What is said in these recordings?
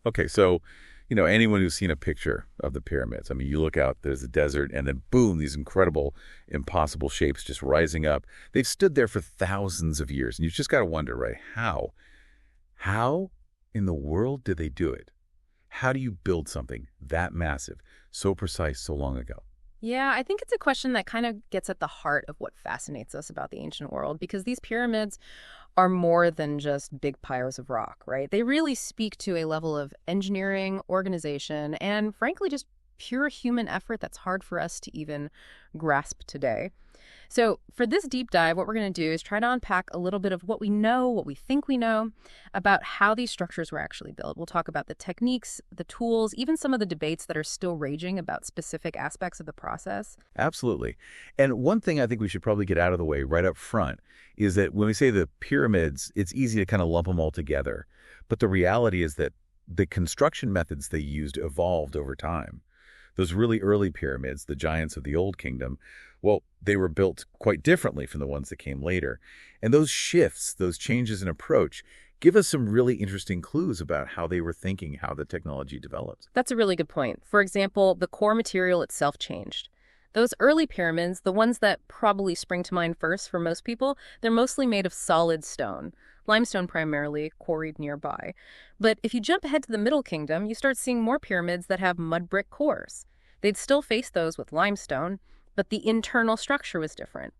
Okay, so, anyone who's seen a picture of the pyramids, I mean, you look out, there's a desert, and then boom, these incredible, impossible shapes just rising up. They've stood there for thousands of years, and you've just got to wonder, right, how? How in the world did they do it? How do you build something that massive, so precise, so long ago? Yeah, I think it's a question that kind of gets at the heart of what fascinates us about the ancient world because these pyramids are more than just big piles of rock, right? They really speak to a level of engineering, organization, and frankly, just pure human effort that's hard for us to even grasp today. So, for this deep dive, what we're going to do is try to unpack a little bit of what we know, what we think we know about how these structures were actually built. We'll talk about the techniques, the tools, even some of the debates that are still raging about specific aspects of the process. Absolutely. And one thing I think we should probably get out of the way right up front is that when we say the pyramids, it's easy to kind of lump them all together. But the reality is that the construction methods they used evolved over time. Those really early pyramids, the giants of the Old Kingdom, well, they were built quite differently from the ones that came later. And those shifts, those changes in approach, give us some really interesting clues about how they were thinking, how the technology developed. That's a really good point. For example, the core material itself changed. Those early pyramids, the ones that probably spring to mind first for most people, they're mostly made of solid stone. Limestone primarily, quarried nearby. But if you jump ahead to the Middle Kingdom, you start seeing more pyramids that have mud brick cores. They'd still face those with limestone, but the internal structure was different.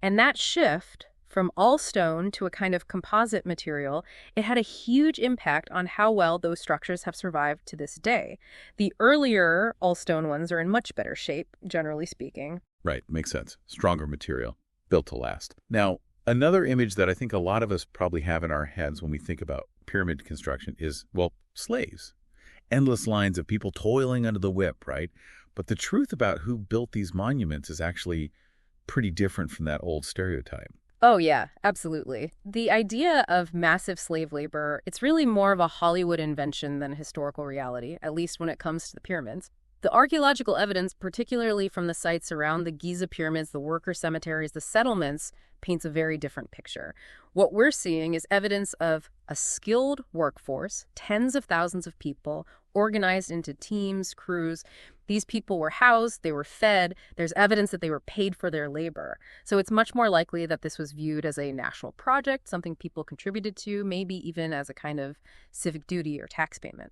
And that shift from all stone to a kind of composite material, it had a huge impact on how well those structures have survived to this day. The earlier all stone ones are in much better shape, generally speaking. Right, makes sense. Stronger material, built to last. Now, another image that I think a lot of us probably have in our heads when we think about pyramid construction is, well, slaves. Endless lines of people toiling under the whip, right? But the truth about who built these monuments is actually pretty different from that old stereotype. Oh, yeah, absolutely. The idea of massive slave labor, it's really more of a Hollywood invention than historical reality, at least when it comes to the pyramids. The archaeological evidence, particularly from the sites around the Giza pyramids, the worker cemeteries, the settlements, paints a very different picture. What we're seeing is evidence of a skilled workforce, tens of thousands of people, organized into teams, crews. These people were housed, they were fed, there's evidence that they were paid for their labor. So it's much more likely that this was viewed as a national project, something people contributed to, maybe even as a kind of civic duty or tax payment.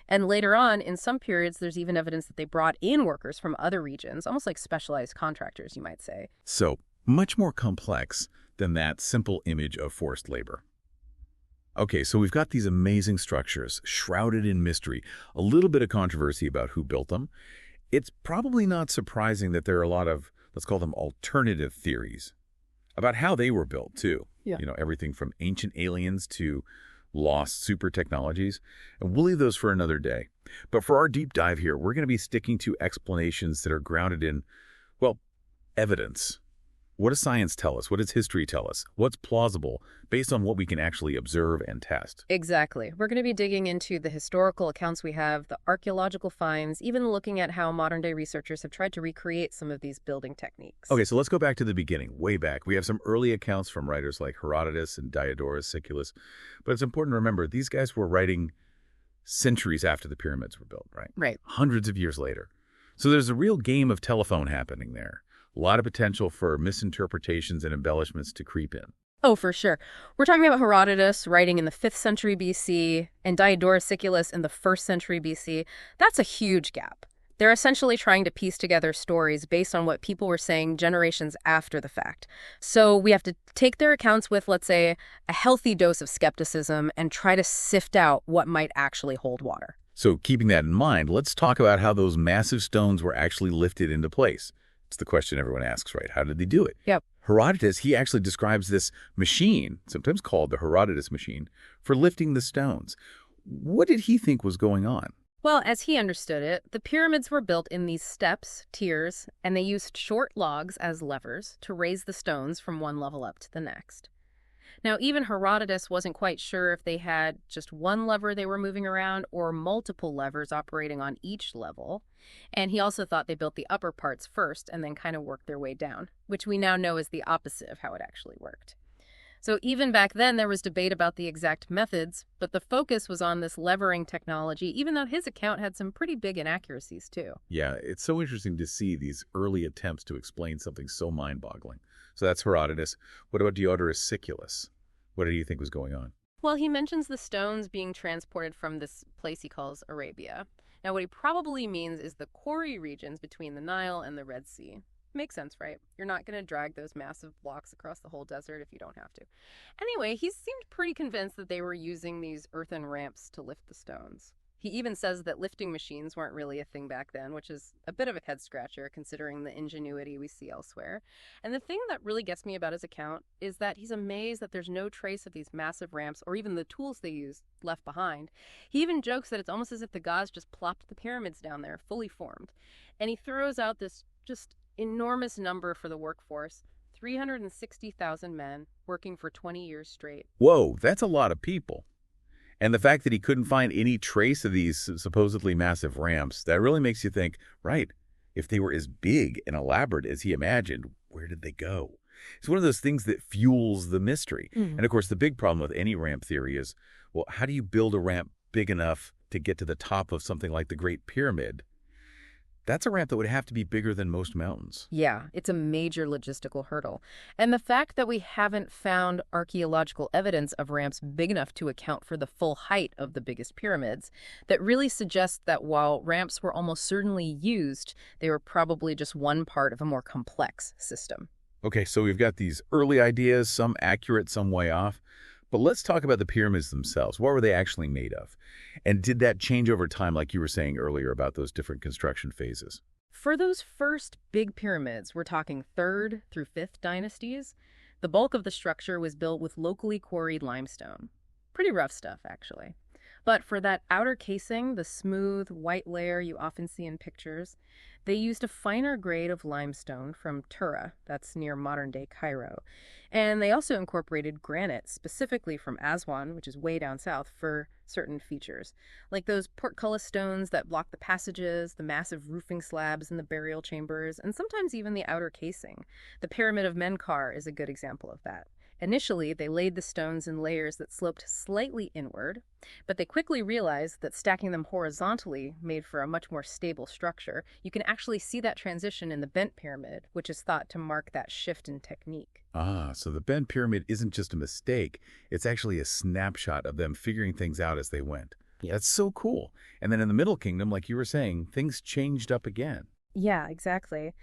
And later on, in some periods, there's even evidence that they brought in workers from other regions, almost like specialized contractors, you might say. So, much more complex than that simple image of forced labor. Okay, so we've got these amazing structures, shrouded in mystery, a little bit of controversy about who built them. It's probably not surprising that there are a lot of, let's call them alternative theories about how they were built, too. Yeah. Everything from ancient aliens to lost super technologies. And we'll leave those for another day. But for our deep dive here, we're going to be sticking to explanations that are grounded in, well, evidence. What does science tell us? What does history tell us? What's plausible based on what we can actually observe and test? Exactly. We're going to be digging into the historical accounts we have, the archaeological finds, even looking at how modern-day researchers have tried to recreate some of these building techniques. Okay, so let's go back to the beginning, way back. We have some early accounts from writers like Herodotus and Diodorus Siculus. But it's important to remember, these guys were writing centuries after the pyramids were built, right? Right. Hundreds of years later. So there's a real game of telephone happening there. A lot of potential for misinterpretations and embellishments to creep in. Oh, for sure. We're talking about Herodotus writing in the 5th century BC and Diodorus Siculus in the 1st century BC. That's a huge gap. They're essentially trying to piece together stories based on what people were saying generations after the fact. So we have to take their accounts with, let's say, a healthy dose of skepticism and try to sift out what might actually hold water. So keeping that in mind, let's talk about how those massive stones were actually lifted into place. It's the question everyone asks, right? How did they do it? Yep. Herodotus, he actually describes this machine, sometimes called the Herodotus machine, for lifting the stones. What did he think was going on? Well, as he understood it, the pyramids were built in these steps, tiers, and they used short logs as levers to raise the stones from one level up to the next. Now, even Herodotus wasn't quite sure if they had just one lever they were moving around or multiple levers operating on each level. And he also thought they built the upper parts first and then kind of worked their way down, which we now know is the opposite of how it actually worked. So even back then, there was debate about the exact methods, but the focus was on this levering technology, even though his account had some pretty big inaccuracies, too. Yeah, it's so interesting to see these early attempts to explain something so mind-boggling. So that's Herodotus. What about Diodorus Siculus? What do you think was going on? Well, he mentions the stones being transported from this place he calls Arabia. Now, what he probably means is the quarry regions between the Nile and the Red Sea. Makes sense, right? You're not going to drag those massive blocks across the whole desert if you don't have to. Anyway, he seemed pretty convinced that they were using these earthen ramps to lift the stones. He even says that lifting machines weren't really a thing back then, which is a bit of a head scratcher considering the ingenuity we see elsewhere. And the thing that really gets me about his account is that he's amazed that there's no trace of these massive ramps or even the tools they used left behind. He even jokes that it's almost as if the gods just plopped the pyramids down there, fully formed. And he throws out this just enormous number for the workforce, 360,000 men working for 20 years straight. Whoa, that's a lot of people. And the fact that he couldn't find any trace of these supposedly massive ramps, that really makes you think, right, if they were as big and elaborate as he imagined, where did they go? It's one of those things that fuels the mystery. Mhm. And of course, the big problem with any ramp theory is, well, how do you build a ramp big enough to get to the top of something like the Great Pyramid? That's a ramp that would have to be bigger than most mountains. Yeah, it's a major logistical hurdle. And the fact that we haven't found archaeological evidence of ramps big enough to account for the full height of the biggest pyramids, that really suggests that while ramps were almost certainly used, they were probably just one part of a more complex system. Okay, so we've got these early ideas, some accurate, some way off. But let's talk about the pyramids themselves. What were they actually made of? And did that change over time, like you were saying earlier about those different construction phases? For those first big pyramids, we're talking 3rd through 5th dynasties, the bulk of the structure was built with locally quarried limestone. Pretty rough stuff, actually. But for that outer casing, the smooth, white layer you often see in pictures, they used a finer grade of limestone from Tura, that's near modern-day Cairo. And they also incorporated granite, specifically from Aswan, which is way down south, for certain features, like those portcullis stones that block the passages, the massive roofing slabs in the burial chambers, and sometimes even the outer casing. The Pyramid of Menkaure is a good example of that. Initially, they laid the stones in layers that sloped slightly inward, but they quickly realized that stacking them horizontally made for a much more stable structure. You can actually see that transition in the bent pyramid, which is thought to mark that shift in technique. Ah, so the bent pyramid isn't just a mistake. It's actually a snapshot of them figuring things out as they went. Yeah, that's so cool. And then in the Middle Kingdom, like you were saying, things changed up again. Yeah, exactly.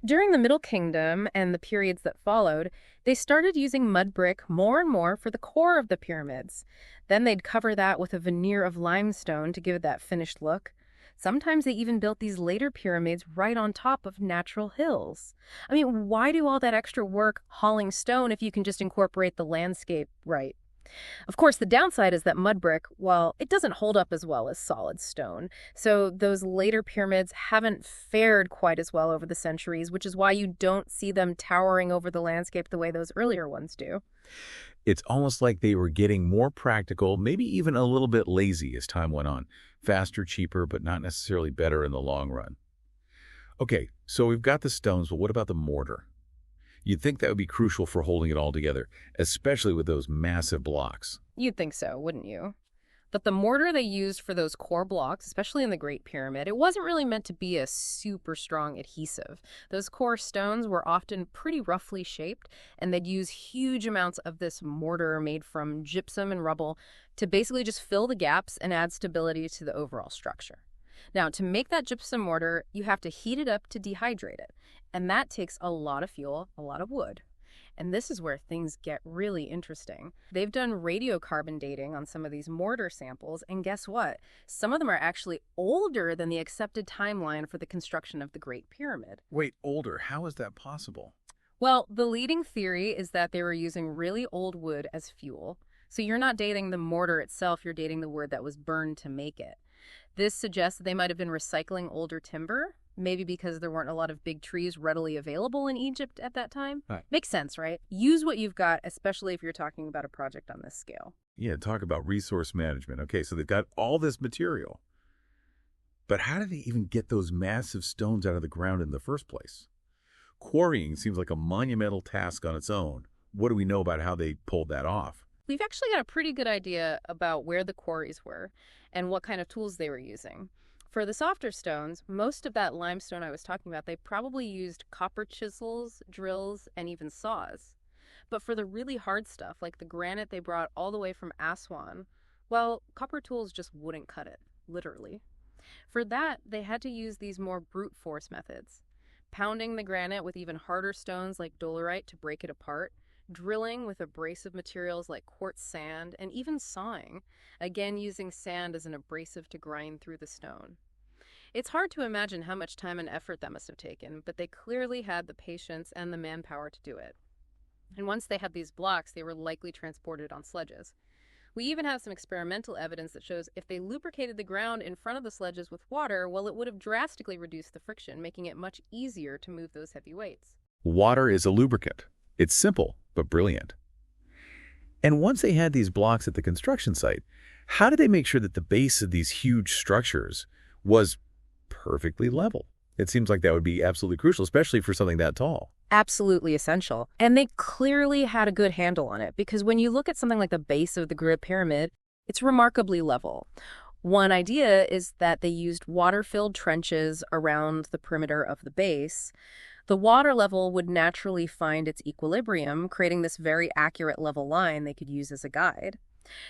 During the Middle Kingdom and the periods that followed, they started using mud brick more and more for the core of the pyramids. Then they'd cover that with a veneer of limestone to give it that finished look. Sometimes they even built these later pyramids right on top of natural hills. I mean, why do all that extra work hauling stone if you can just incorporate the landscape right? Of course, the downside is that mud brick, well, it doesn't hold up as well as solid stone. So those later pyramids haven't fared quite as well over the centuries, which is why you don't see them towering over the landscape the way those earlier ones do. It's almost like they were getting more practical, maybe even a little bit lazy as time went on. Faster, cheaper, but not necessarily better in the long run. Okay, so we've got the stones, but what about the mortar? You'd think that would be crucial for holding it all together, especially with those massive blocks. You'd think so, wouldn't you? But the mortar they used for those core blocks, especially in the Great Pyramid, it wasn't really meant to be a super strong adhesive. Those core stones were often pretty roughly shaped, and they'd use huge amounts of this mortar made from gypsum and rubble to basically just fill the gaps and add stability to the overall structure. Now, to make that gypsum mortar, you have to heat it up to dehydrate it, and that takes a lot of fuel, a lot of wood. And this is where things get really interesting. They've done radiocarbon dating on some of these mortar samples, and guess what? Some of them are actually older than the accepted timeline for the construction of the Great Pyramid. Wait, older? How is that possible? Well, the leading theory is that they were using really old wood as fuel. So you're not dating the mortar itself, you're dating the wood that was burned to make it. This suggests that they might have been recycling older timber, maybe because there weren't a lot of big trees readily available in Egypt at that time. Right. Makes sense, right? Use what you've got, especially if you're talking about a project on this scale. Yeah, talk about resource management. Okay, so they've got all this material. But how did they even get those massive stones out of the ground in the first place? Quarrying seems like a monumental task on its own. what do we know about how they pulled that off? We've actually got a pretty good idea about where the quarries were and what kind of tools they were using. For the softer stones, most of that limestone I was talking about, they probably used copper chisels, drills, and even saws. But for the really hard stuff, like the granite they brought all the way from Aswan, well, copper tools just wouldn't cut it, literally. For that, they had to use these more brute force methods, pounding the granite with even harder stones like dolerite to break it apart, drilling with abrasive materials like quartz sand, and even sawing, again using sand as an abrasive to grind through the stone. It's hard to imagine how much time and effort that must have taken, but they clearly had the patience and the manpower to do it. And once they had these blocks, they were likely transported on sledges. We even have some experimental evidence that shows if they lubricated the ground in front of the sledges with water, well, it would have drastically reduced the friction, making it much easier to move those heavy weights. Water is a lubricant. It's simple, but brilliant. And once they had these blocks at the construction site, how did they make sure that the base of these huge structures was perfectly level? It seems like that would be absolutely crucial, especially for something that tall. Absolutely essential. And they clearly had a good handle on it, because when you look at something like the base of the Great Pyramid, it's remarkably level. One idea is that they used water-filled trenches around the perimeter of the base. The water level would naturally find its equilibrium, creating this very accurate level line they could use as a guide.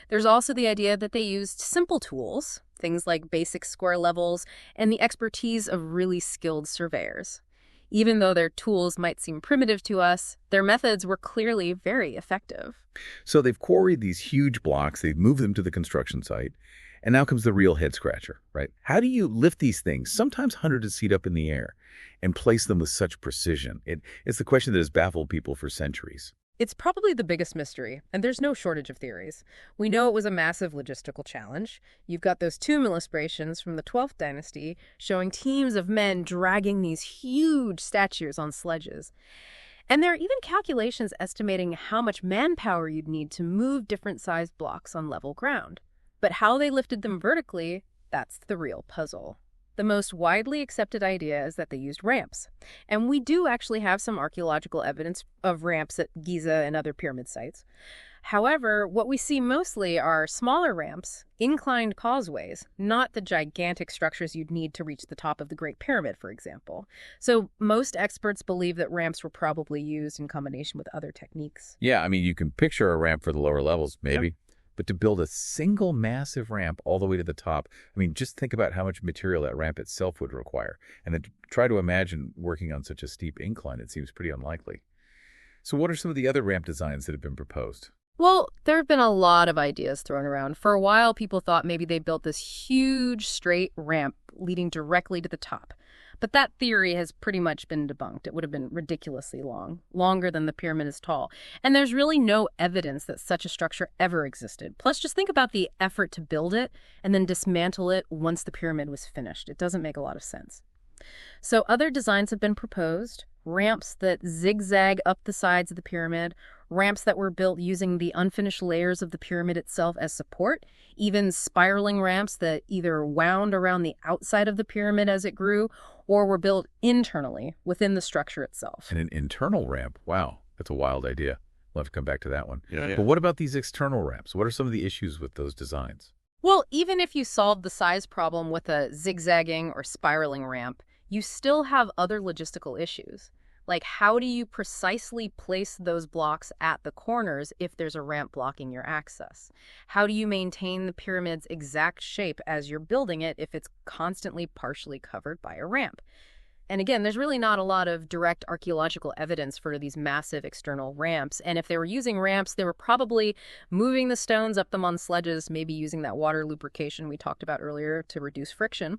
There's also the idea that they used simple tools, things like basic square levels, and the expertise of really skilled surveyors. Even though their tools might seem primitive to us, their methods were clearly very effective. So they've quarried these huge blocks, they've moved them to the construction site, and now comes the real head scratcher, right? How do you lift these things, sometimes hundreds of feet up in the air, and place them with such precision? It's the question that has baffled people for centuries. It's probably the biggest mystery, and there's no shortage of theories. We know it was a massive logistical challenge. You've got those tomb illustrations from the 12th dynasty showing teams of men dragging these huge statues on sledges. And there are even calculations estimating how much manpower you'd need to move different sized blocks on level ground. But how they lifted them vertically, that's the real puzzle. The most widely accepted idea is that they used ramps. And we do actually have some archaeological evidence of ramps at Giza and other pyramid sites. However, what we see mostly are smaller ramps, inclined causeways, not the gigantic structures you'd need to reach the top of the Great Pyramid, for example. So most experts believe that ramps were probably used in combination with other techniques. Yeah, I mean, you can picture a ramp for the lower levels, maybe. Yep. But to build a single massive ramp all the way to the top, I mean, just think about how much material that ramp itself would require. And then try to imagine working on such a steep incline. It seems pretty unlikely. So what are some of the other ramp designs that have been proposed? Well, there have been a lot of ideas thrown around. For a while, people thought maybe they built this huge straight ramp leading directly to the top. But that theory has pretty much been debunked. It would have been ridiculously long, longer than the pyramid is tall. And there's really no evidence that such a structure ever existed. Plus, just think about the effort to build it and then dismantle it once the pyramid was finished. It doesn't make a lot of sense. So other designs have been proposed. Ramps that zigzag up the sides of the pyramid, ramps that were built using the unfinished layers of the pyramid itself as support, even spiraling ramps that either wound around the outside of the pyramid as it grew or were built internally within the structure itself. And an internal ramp, wow, that's a wild idea. We'll have to come back to that one. Yeah. But what about these external ramps? What are some of the issues with those designs? Well, even if you solve the size problem with a zigzagging or spiraling ramp, you still have other logistical issues. Like, how do you precisely place those blocks at the corners if there's a ramp blocking your access? How do you maintain the pyramid's exact shape as you're building it if it's constantly partially covered by a ramp? And again, there's really not a lot of direct archaeological evidence for these massive external ramps. And if they were using ramps, they were probably moving the stones up them on sledges, maybe using that water lubrication we talked about earlier to reduce friction.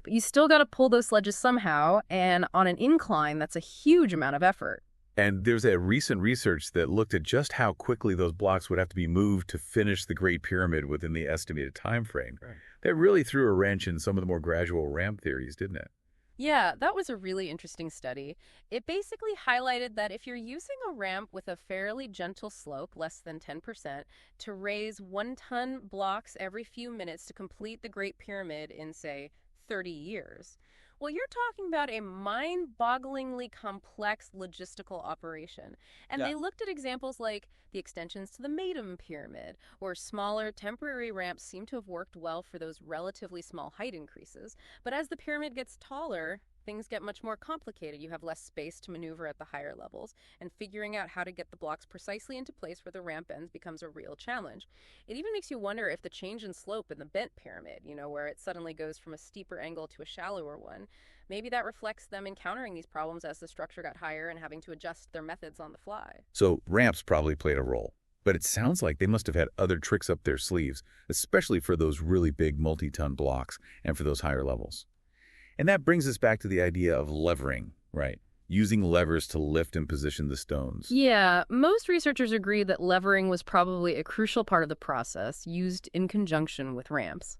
But you still got to pull those sledges somehow, and on an incline, that's a huge amount of effort. And there's a recent research that looked at just how quickly those blocks would have to be moved to finish the Great Pyramid within the estimated time frame. Right. That really threw a wrench in some of the more gradual ramp theories, didn't it? Yeah, that was a really interesting study. It basically highlighted that if you're using a ramp with a fairly gentle slope, less than 10%, to raise 1-ton blocks every few minutes to complete the Great Pyramid in, say, 30 years, Well, you're talking about a mind-bogglingly complex logistical operation. And Yeah. they looked at examples like the extensions to the Maiden Pyramid, where smaller temporary ramps seem to have worked well for those relatively small height increases. But as the pyramid gets taller, things get much more complicated. You have less space to maneuver at the higher levels, and figuring out how to get the blocks precisely into place where the ramp ends becomes a real challenge. It even makes you wonder if the change in slope in the bent pyramid, where it suddenly goes from a steeper angle to a shallower one, maybe that reflects them encountering these problems as the structure got higher and having to adjust their methods on the fly. So ramps probably played a role. But it sounds like they must have had other tricks up their sleeves, especially for those really big multi-ton blocks and for those higher levels. And that brings us back to the idea of levering, right? Using levers to lift and position the stones. Yeah, most researchers agree that levering was probably a crucial part of the process, used in conjunction with ramps.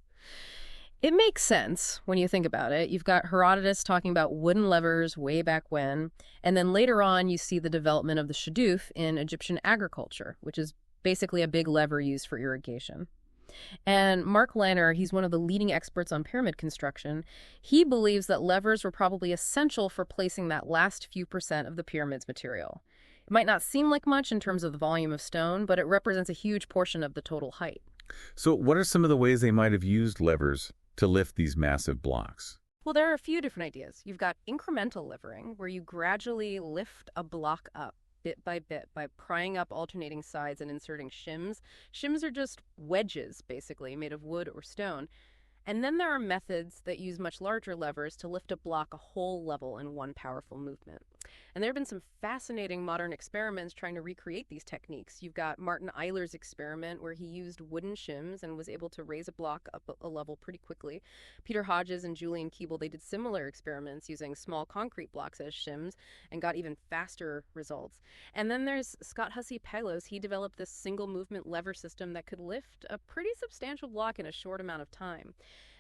It makes sense when you think about it. You've got Herodotus talking about wooden levers way back when, and then later on you see the development of the shaduf in Egyptian agriculture, which is basically a big lever used for irrigation. And Mark Lanner, he's one of the leading experts on pyramid construction. He believes that levers were probably essential for placing that last few percent of the pyramid's material. It might not seem like much in terms of the volume of stone, but it represents a huge portion of the total height. So what are some of the ways they might have used levers to lift these massive blocks? Well, there are a few different ideas. You've got incremental levering, where you gradually lift a block up bit by prying up alternating sides and inserting shims. Shims are just wedges, basically, made of wood or stone. And then there are methods that use much larger levers to lift a block a whole level in one powerful movement. And there have been some fascinating modern experiments trying to recreate these techniques. You've got Martin Euler's experiment where he used wooden shims and was able to raise a block up a level pretty quickly. Peter Hodges and Julian Keeble, they did similar experiments using small concrete blocks as shims and got even faster results. And then there's Scott Hussey Pelos. He developed this single movement lever system that could lift a pretty substantial block in a short amount of time.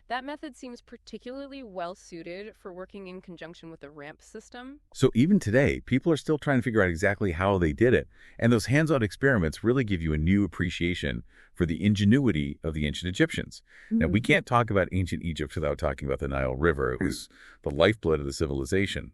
That method seems particularly well suited for working in conjunction with a ramp system. So even today, people are still trying to figure out exactly how they did it. And those hands-on experiments really give you a new appreciation for the ingenuity of the ancient Egyptians. Now, we can't talk about ancient Egypt without talking about the Nile River. It was the lifeblood of the civilization.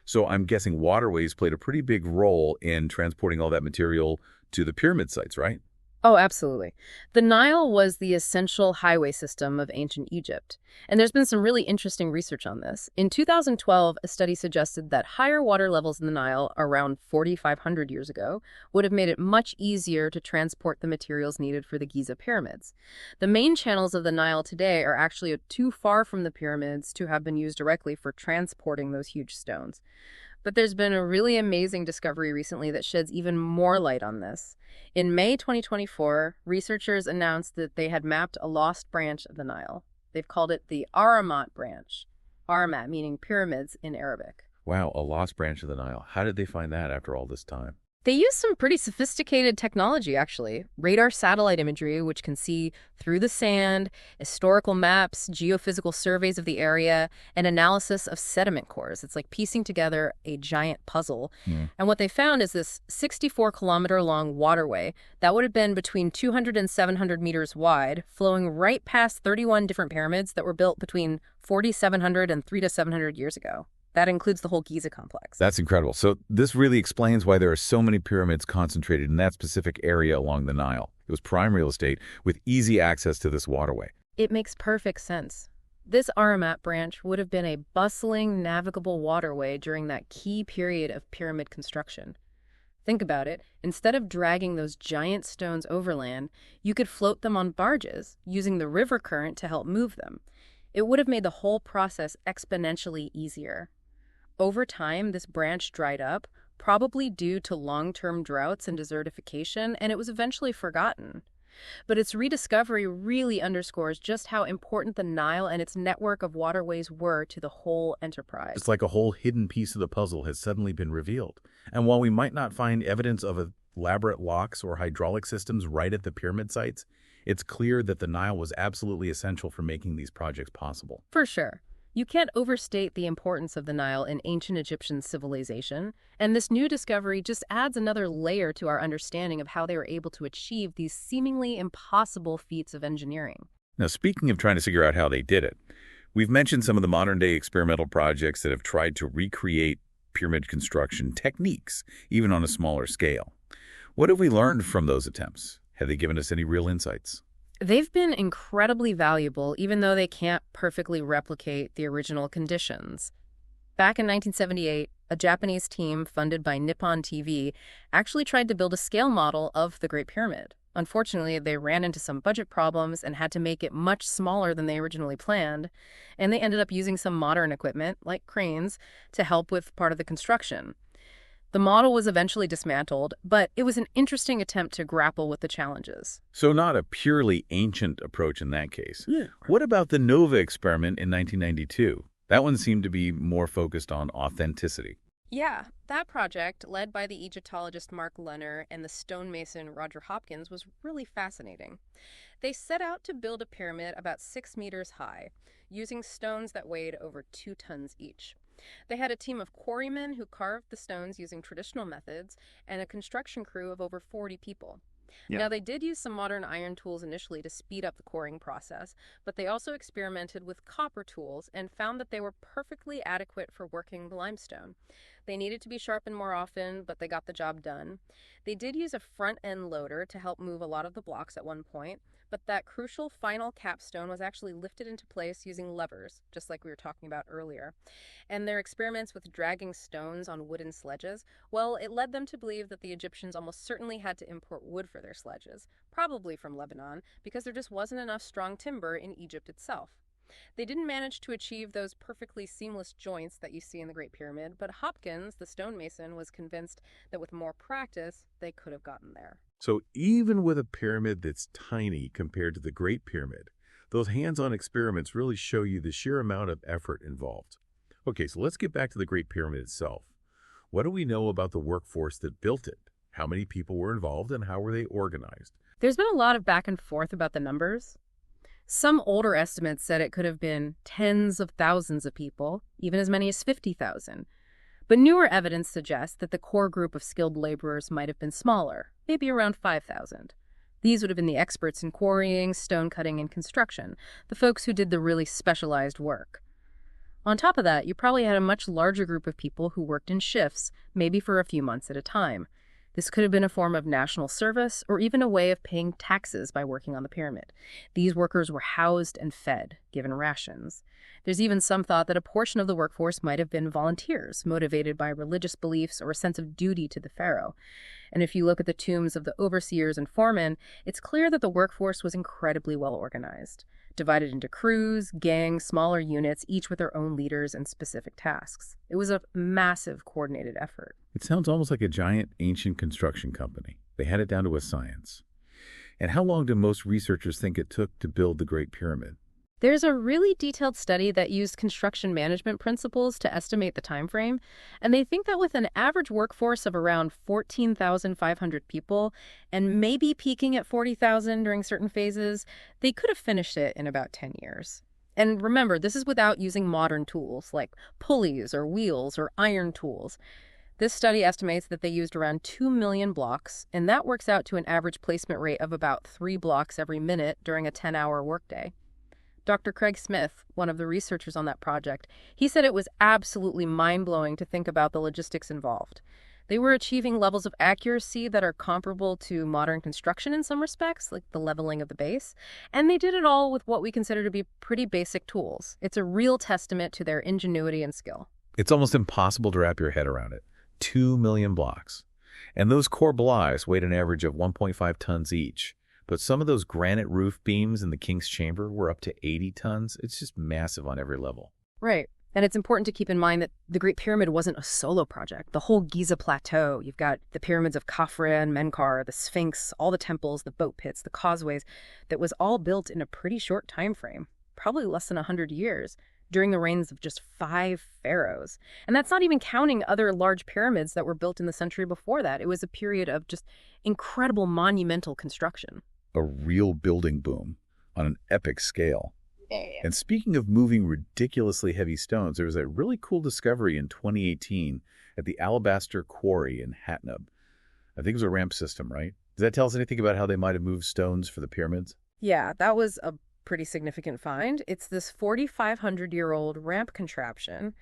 So I'm guessing waterways played a pretty big role in transporting all that material to the pyramid sites, right? Oh, absolutely. The Nile was the essential highway system of ancient Egypt. And there's been some really interesting research on this. In 2012, a study suggested that higher water levels in the Nile around 4,500 years ago would have made it much easier to transport the materials needed for the Giza pyramids. The main channels of the Nile today are actually too far from the pyramids to have been used directly for transporting those huge stones. But there's been a really amazing discovery recently that sheds even more light on this. In May 2024, researchers announced that they had mapped a lost branch of the Nile. They've called it the Aramat branch. Aramat meaning pyramids in Arabic. Wow, a lost branch of the Nile. How did they find that after all this time? They use some pretty sophisticated technology, actually. Radar satellite imagery, which can see through the sand, historical maps, geophysical surveys of the area, and analysis of sediment cores. It's like piecing together a giant puzzle. And what they found is this 64-kilometer-long waterway that would have been between 200 and 700 meters wide, flowing right past 31 different pyramids that were built between 4,700 and 3 to 700 years ago. That includes the whole Giza complex. That's incredible. So this really explains why there are so many pyramids concentrated in that specific area along the Nile. It was prime real estate with easy access to this waterway. It makes perfect sense. This Aramat branch would have been a bustling, navigable waterway during that key period of pyramid construction. Think about it. Instead of dragging those giant stones overland, you could float them on barges, using the river current to help move them. It would have made the whole process exponentially easier. Over time, this branch dried up, probably due to long-term droughts and desertification, and it was eventually forgotten. But its rediscovery really underscores just how important the Nile and its network of waterways were to the whole enterprise. It's like a whole hidden piece of the puzzle has suddenly been revealed. And while we might not find evidence of elaborate locks or hydraulic systems right at the pyramid sites, it's clear that the Nile was absolutely essential for making these projects possible. For sure. You can't overstate the importance of the Nile in ancient Egyptian civilization, and this new discovery just adds another layer to our understanding of how they were able to achieve these seemingly impossible feats of engineering. Now, speaking of trying to figure out how they did it, We've mentioned some of the modern-day experimental projects that have tried to recreate pyramid construction techniques, even on a smaller scale. What have we learned from those attempts? Have they given us any real insights? They've been incredibly valuable, even though they can't perfectly replicate the original conditions. Back in 1978, a Japanese team funded by Nippon TV actually tried to build a scale model of the Great Pyramid. Unfortunately, they ran into some budget problems and had to make it much smaller than they originally planned, and they ended up using some modern equipment, like cranes, to help with part of the construction. The model was eventually dismantled, but it was an interesting attempt to grapple with the challenges. So not a purely ancient approach in that case. Yeah. What about the NOVA experiment in 1992? That one seemed to be more focused on authenticity. Yeah, that project, led by the Egyptologist Mark Lenner and the stonemason Roger Hopkins, was really fascinating. They set out to build a pyramid about 6 meters high, using stones that weighed over 2 tons each. They had a team of quarrymen who carved the stones using traditional methods and a construction crew of over 40 people. Yeah. Now, they did use some modern iron tools initially to speed up the quarrying process, but they also experimented with copper tools and found that they were perfectly adequate for working limestone. They needed to be sharpened more often, but they got the job done. They did use a front-end loader to help move a lot of the blocks at one point, but that crucial final capstone was actually lifted into place using levers, just like we were talking about earlier. And their experiments with dragging stones on wooden sledges, well, it led them to believe that the Egyptians almost certainly had to import wood for their sledges, probably from Lebanon, because there just wasn't enough strong timber in Egypt itself. They didn't manage to achieve those perfectly seamless joints that you see in the Great Pyramid, but Hopkins, the stonemason, was convinced that with more practice, they could have gotten there. So even with a pyramid that's tiny compared to the Great Pyramid, those hands-on experiments really show you the sheer amount of effort involved. Okay, so let's get back to the Great Pyramid itself. What do we know about the workforce that built it? How many people were involved and how were they organized? There's been a lot of back and forth about the numbers. Some older estimates said it could have been tens of thousands of people, even as many as 50,000. But newer evidence suggests that the core group of skilled laborers might have been smaller, maybe around 5,000. These would have been the experts in quarrying, stone cutting, and construction, the folks who did the really specialized work. On top of that, you probably had a much larger group of people who worked in shifts, maybe for a few months at a time. This could have been a form of national service or even a way of paying taxes by working on the pyramid. These workers were housed and fed, given rations. There's even some thought that a portion of the workforce might have been volunteers, motivated by religious beliefs or a sense of duty to the pharaoh. And if you look at the tombs of the overseers and foremen, it's clear that the workforce was incredibly well organized, divided into crews, gangs, smaller units, each with their own leaders and specific tasks. It was a massive coordinated effort. It sounds almost like a giant ancient construction company. They had it down to a science. And how long do most researchers think it took to build the Great Pyramid? There's a really detailed study that used construction management principles to estimate the time frame, and they think that with an average workforce of around 14,500 people and maybe peaking at 40,000 during certain phases, they could have finished it in about 10 years. And remember, this is without using modern tools like pulleys or wheels or iron tools. This study estimates that they used around 2 million blocks, and that works out to an average placement rate of about 3 blocks every minute during a 10-hour workday. Dr. Craig Smith, one of the researchers on that project, he said it was absolutely mind-blowing to think about the logistics involved. They were achieving levels of accuracy that are comparable to modern construction in some respects, like the leveling of the base, and they did it all with what we consider to be pretty basic tools. It's a real testament to their ingenuity and skill. It's almost impossible to wrap your head around it. 2 million blocks. And those corbels weighed an average of 1.5 tons each. But some of those granite roof beams in the King's Chamber were up to 80 tons. It's just massive on every level. Right. And it's important to keep in mind that the Great Pyramid wasn't a solo project. The whole Giza Plateau, you've got the pyramids of Khafre and Menkaure, the Sphinx, all the temples, the boat pits, the causeways, that was all built in a pretty short time frame, probably less than 100 years, during the reigns of just 5 pharaohs. And that's not even counting other large pyramids that were built in the century before that. It was a period of just incredible monumental construction. A real building boom on an epic scale. And speaking of moving ridiculously heavy stones, there was a really cool discovery in 2018 at the Alabaster Quarry in Hatnub. I think it was a ramp system, right? Does that tell us anything about how they might have moved stones for the pyramids? Yeah, that was a pretty significant find. It's this 4,500-year-old ramp contraption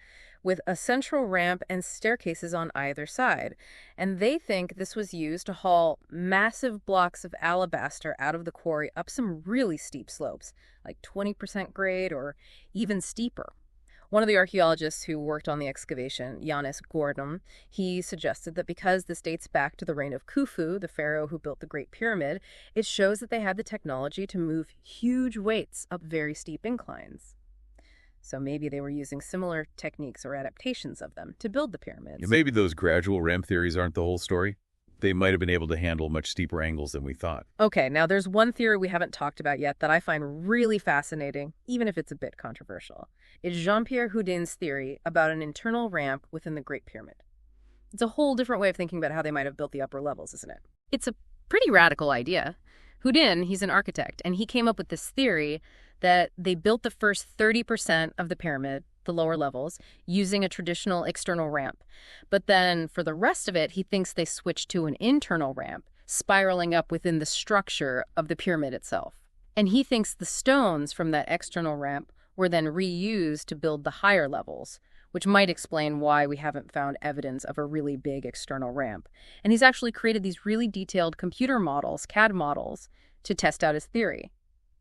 with a central ramp and staircases on either side. And they think this was used to haul massive blocks of alabaster out of the quarry up some really steep slopes, like 20% grade or even steeper. One of the archaeologists who worked on the excavation, Yanis Gordon, he suggested that because this dates back to the reign of Khufu, the pharaoh who built the Great Pyramid, it shows that they had the technology to move huge weights up very steep inclines. So maybe they were using similar techniques or adaptations of them to build the pyramids. Yeah, maybe those gradual ramp theories aren't the whole story. They might have been able to handle much steeper angles than we thought. Okay, now there's one theory we haven't talked about yet that I find really fascinating, even if it's a bit controversial. It's Jean-Pierre Houdin's theory about an internal ramp within the Great Pyramid. It's a whole different way of thinking about how they might have built the upper levels, isn't it? It's a pretty radical idea. Houdin, he's an architect, and he came up with this theory that they built the first 30% of the pyramid, the lower levels, using a traditional external ramp. But then for the rest of it, he thinks they switched to an internal ramp, spiraling up within the structure of the pyramid itself. And he thinks the stones from that external ramp were then reused to build the higher levels, which might explain why we haven't found evidence of a really big external ramp. And he's actually created these really detailed computer models, CAD models, to test out his theory.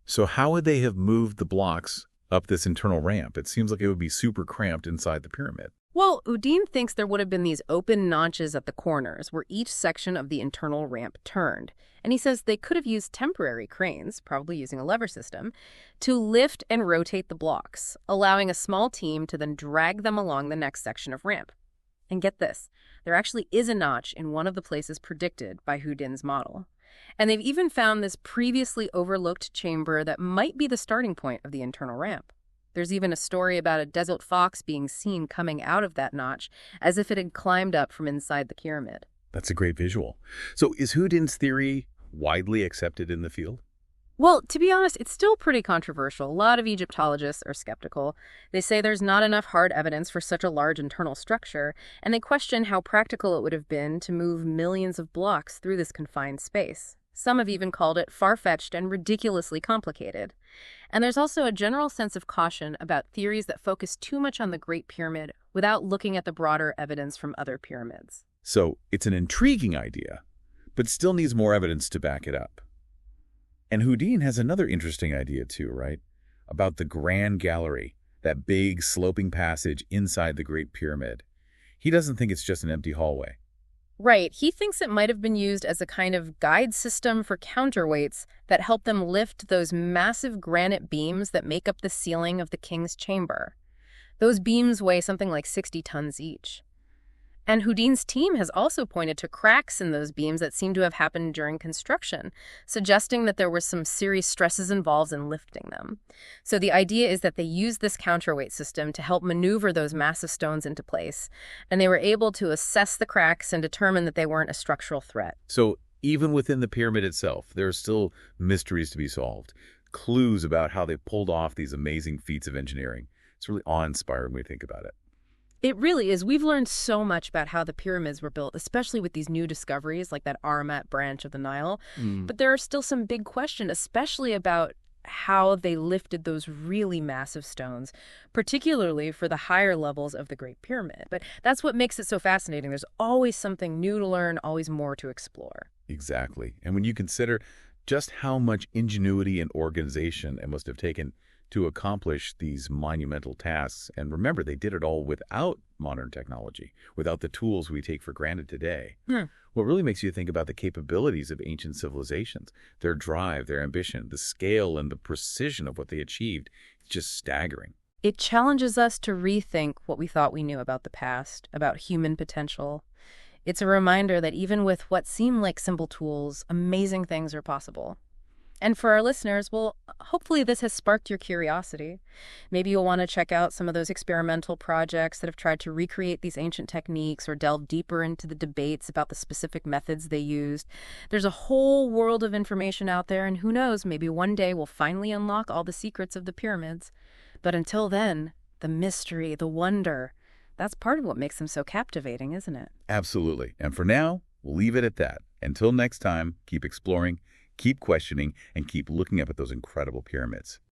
So how would they have moved the blocks up this internal ramp? It seems like it would be super cramped inside the pyramid. Well, Houdin thinks there would have been these open notches at the corners where each section of the internal ramp turned. And he says they could have used temporary cranes, probably using a lever system, to lift and rotate the blocks, allowing a small team to then drag them along the next section of ramp. And get this, there actually is a notch in one of the places predicted by Houdin's model. And they've even found this previously overlooked chamber that might be the starting point of the internal ramp. There's even a story about a desert fox being seen coming out of that notch as if it had climbed up from inside the pyramid. That's a great visual. So is Houdin's theory widely accepted in the field? Well, to be honest, it's still pretty controversial. A lot of Egyptologists are skeptical. They say there's not enough hard evidence for such a large internal structure, and they question how practical it would have been to move millions of blocks through this confined space. Some have even called it far-fetched and ridiculously complicated. And there's also a general sense of caution about theories that focus too much on the Great Pyramid without looking at the broader evidence from other pyramids. So it's an intriguing idea, but still needs more evidence to back it up. And Houdin has another interesting idea too, right? About the Grand Gallery, that big sloping passage inside the Great Pyramid. He doesn't think it's just an empty hallway. Right. He thinks it might have been used as a kind of guide system for counterweights that help them lift those massive granite beams that make up the ceiling of the king's chamber. Those beams weigh something like 60 tons each. And Houdin's team has also pointed to cracks in those beams that seem to have happened during construction, suggesting that there were some serious stresses involved in lifting them. So the idea is that they used this counterweight system to help maneuver those massive stones into place, and they were able to assess the cracks and determine that they weren't a structural threat. So even within the pyramid itself, there are still mysteries to be solved, clues about how they pulled off these amazing feats of engineering. It's really awe-inspiring when we think about it. It really is. We've learned so much about how the pyramids were built, especially with these new discoveries like that Aramat branch of the Nile. But there are still some big questions, especially about how they lifted those really massive stones, particularly for the higher levels of the Great Pyramid. But that's what makes it so fascinating. There's always something new to learn, always more to explore. Exactly. And when you consider just how much ingenuity and organization it must have taken to accomplish these monumental tasks. And remember, they did it all without modern technology, without the tools we take for granted today. What really makes you think about the capabilities of ancient civilizations, their drive, their ambition, the scale and the precision of what they achieved. It's just staggering. It challenges us to rethink what we thought we knew about the past, about human potential. It's a reminder that even with what seem like simple tools, amazing things are possible. And for our listeners, well, hopefully this has sparked your curiosity. Maybe you'll want to check out some of those experimental projects that have tried to recreate these ancient techniques or delve deeper into the debates about the specific methods they used. There's a whole world of information out there, and who knows, maybe one day we'll finally unlock all the secrets of the pyramids. But until then, the mystery, the wonder, that's part of what makes them so captivating, isn't it? Absolutely. And for now, we'll leave it at that. Until next time, keep exploring, keep questioning, and keep looking up at those incredible pyramids.